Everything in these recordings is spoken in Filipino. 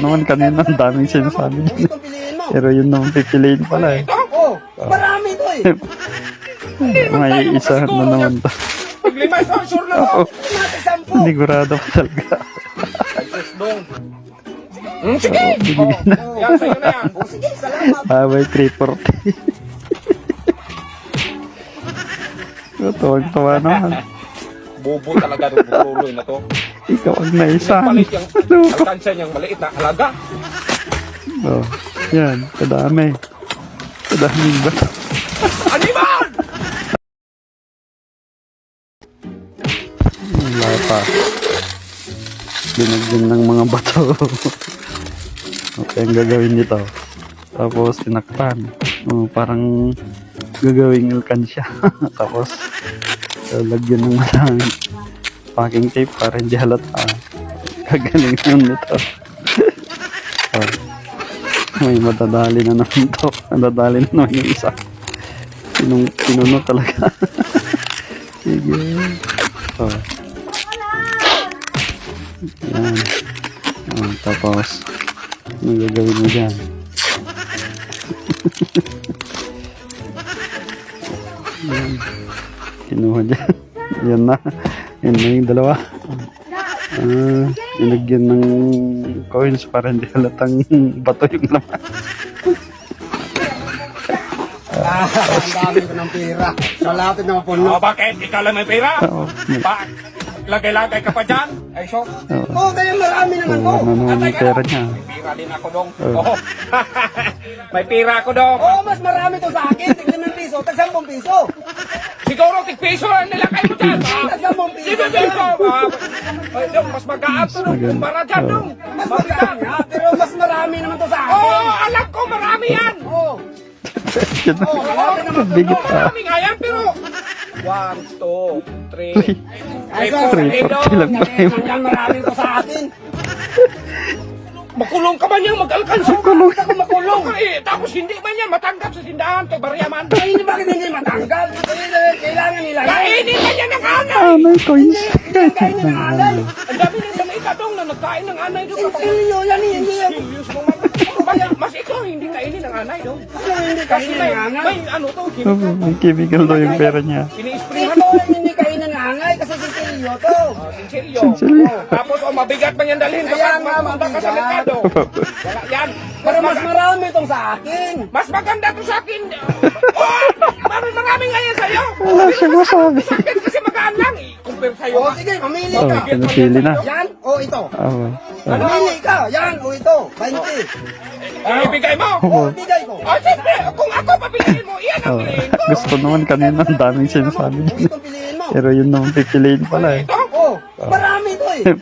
Naman kanina, ang daming sinasabi dyan. Pero yun naman pipiliin pala eh. Oh, marami to eh. May isa na naman to. Pag lima, sure na to. Natin 10. Sigurado pa talaga. Sige. Bibigyan na. Yan, sa'yo na yan. Sige, salamat. May 340. Tuwag-tuwa naman. Bobo talaga ng butuloy na to. Ikaw ang naisahan. Palit yung alkansya niyang maliit na halaga. Oh, yan. Kadami. Kadaming ba? Animal! Wala pa. Binagyan ng mga bato. Okay, ang gagawin nito. Tapos tinakpan. Parang gagawing alkansya. Tapos lagyan ng maraming packing tape para hindi halata. Kagaling yun nito. May madadali na naman to. Madadali na naman yung isa. Pinuno talaga. Sige. Yan. Tapos ano gagawin mo dyan? Yan. Kinuha dyan. Yan na. Yan na yung dalawa. Nilagyan ng coins para hindi halatang bato yung laman. Ang dami ko ng pera. Salamat naman po. Bakit? Ikaw lang may pera? Lagay-lagay ka pa dyan? Ay, so? Oo, kaya marami naman po. Ano naman yung pera niya? May pera din ako dong. Oo. May pera ako dong. Oo, mas marami to sa akin. Tig 5 piso, tag 10 piso. Siguro tig piso ang nilagay mo dyan. Tag 10 piso. 10 piso. Ay, dong, mas mag-aap to dong. Kumpara dyan dong. Mas marami. Pero mas marami naman to sa akin. Oo, alam ko marami yan. Oo. Bigit pa. Marami nga yan, pero 1, 2, 3. Ay, 340 lang tayo. Marami ko sa atin. Makulong ka man yan, mag-alkansya. Makulong. Tapos hindi man yan matanggap sa tindahan kay Baryaman. Ay, bakit hindi matanggap? Kailangan nila. Kainin ka niya ng anay. May coins. Kainin ng anay. Ang dami ng damita dong na nagkain ng anay doon. Sinsilyo yan, hindi yan. Mas ikaw, hindi kainin ng anay doon. Hindi kainin ng anay? May ano to, May chemical daw yung pera niya. Ini-sprayan mo, hindi kainin ng anay kasi sinsilyo to. Sinsilyo. Tapos, mabigat man yan dalhin. Kaya nga, mabigat. Wala yan. Pero mas marami itong sa akin. Mas maganda to sa akin. Oh! Marami nga yan sa'yo. Wala siyang masabi. Sa akin kasi magaan lang. I-compare sa'yo. O sige, mamili ka. Pinapili na. Yan o ito. Ano? Mamili ka. Yan o ito. 20. Ibigay mo? O, ibigay ko. O, siyempre. Kung ako papiliin mo, iyan ang piliin ko. Gusto naman kanina, ang daming sinasabi dyan. Ito piliin mo. Pero yun naman pipiliin pala eh. Ito? O, marami to eh.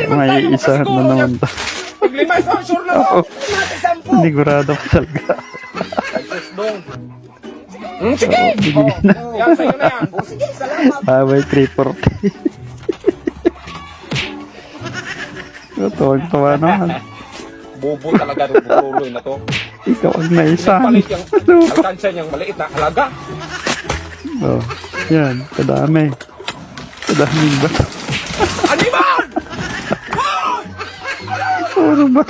May isa na naman to. Pag lima, sure na to. Natin 10. Sigurado pa talaga. Sige. Bibigyan na. Yan, sa'yo na yan. Sige, salamat. May 340. Tuwag-tuwa naman. Bobo talaga ng butuloy na to. Ikaw ang naisahan. Palit yung alkansya niyang maliit na halaga. Oh, yan. Kadami. Kadaming ba? Animal! Puro ba?